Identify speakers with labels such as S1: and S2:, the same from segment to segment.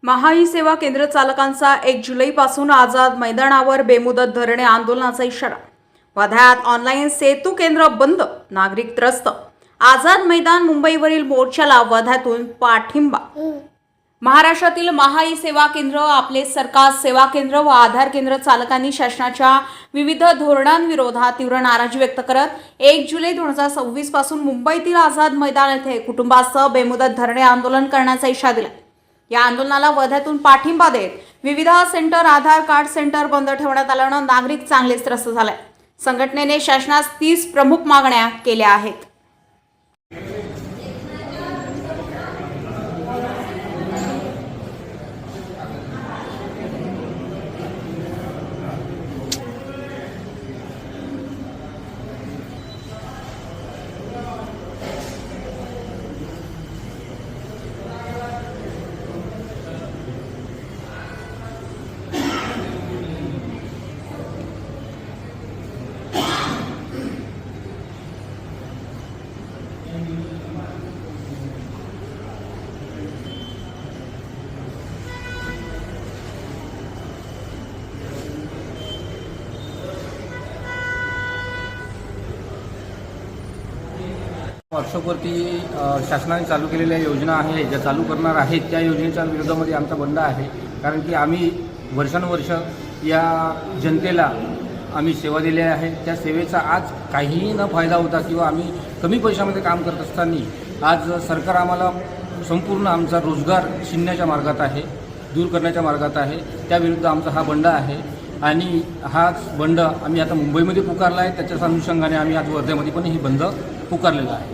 S1: E सेवा केंद्र चालकांचा 1 जुलैपासून आझाद मैदानावर बेमुदत धरणे आंदोलनाचा इशारा। वर्ध्यात ऑनलाईन सेतू केंद्र बंद, नागरिक त्रस्त। आझाद मैदान मुंबईवरील मोर्चाला वर्ध्यातून पाठिंबा। महाराष्ट्रातील महाई सेवा केंद्र, आपले सरकार सेवा केंद्र व आधार केंद्र चालकांनी शासनाच्या विविध धोरणांविरोधात तीव्र नाराजी व्यक्त करत 1 जुलै 2026 पासून मुंबईतील आझाद मैदान येथे कुटुंबासह बेमुदत धरणे आंदोलन करण्याचा इशारा दिला। या आंदोलनाला वर्ध्यातून पाठिंबा देत विविध सेंटर, आधार कार्ड सेंटर बंद ठेवण्यात आल्यानं नागरिक चांगलेच त्रस्त झाले। संघटनेने शासनास 30 प्रमुख मागण्या केल्या आहेत।
S2: व्हॉट्सअपवरती शासनाने चालू केलेल्या योजना आहे, ज्या चालू करणार आहेत त्या योजनेच्या विरोधामध्ये आमचा बंड आहे। कारण की आम्ही वर्षानुवर्ष या जनतेला आम्ही सेवा दिल्या आहे। त्या सेवेचा आज काहीही न फायदा होता किंवा आम्ही कमी पैशामध्ये काम करत असताना आज सरकार आम्हाला संपूर्ण आमचा रोजगार छीनण्याच्या मार्गात आहे, दूर करण्याच्या मार्गात आहे। त्याविरुद्ध आमचा हा बंड आहे आणि हाच बंड आम्ही आता मुंबईमध्ये पुकारला आहे। त्याच्याच अनुषंगाने आम्ही आज वर्ध्यामध्ये पण हे बंद पुकारलेला आहे।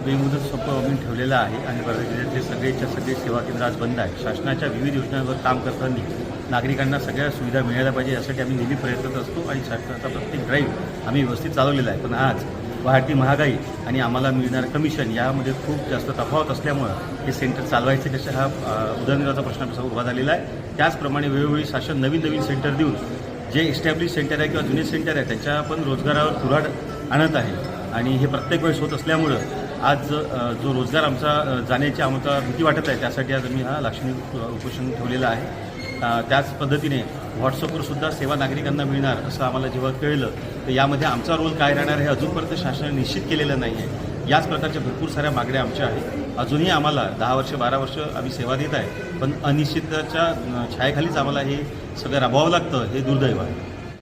S3: बेमुदत संप आम्ही ठेवलेला आहे आणि वर्धा जिल्ह्यातले सगळे सेवा केंद्र आज बंद आहे। शासनाच्या विविध योजनांवर काम करताना नागरिकांना सगळ्या सुविधा मिळायला पाहिजे यासाठी आम्ही नेहमी प्रयत्न असतो आणि शासनाचा प्रत्येक ड्राईव्ह आम्ही व्यवस्थित चालवलेला आहे। पण आज वाढती महागाई आणि आम्हाला मिळणारं कमिशन यामध्ये खूप जास्त तफावत असल्यामुळं हे सेंटर चालवायचे कसे हा उदरनिर्वाहाचा प्रश्न उभा झालेला आहे। त्याचप्रमाणे वेळोवेळी शासन नवीन सेंटर देऊन जे इस्टॅब्लिश सेंटर आहे किंवा जुने सेंटर आहे त्यांच्या पण रोजगारावर कुऱ्हाड आणत आहे आणि हे प्रत्येक वेळेस होत असल्यामुळं आज जो रोजगार आमचा जाण्याची आम्हाला भीती वाटत आहे त्यासाठी आज आम्ही हा लाक्षणिक उपोषण ठेवलेलं आहे। त्याच पद्धतीने व्हॉट्सअपवर सुद्धा सेवा नागरिकांना मिळणार असं आम्हाला जेव्हा कळलं तर यामध्ये आमचा रोल काय राहणार हे अजूनपर्यंत शासनाने निश्चित केलेलं नाही आहे। याच प्रकारच्या भरपूर साऱ्या मागण्या आमच्या आहेत। अजूनही आम्हाला 10 वर्ष 12 वर्ष आम्ही सेवा देत आहे, पण अनिश्चिततेच्या छायेखालीच आम्हाला हे सगळं राबवावं लागतं, हे दुर्दैव आहे।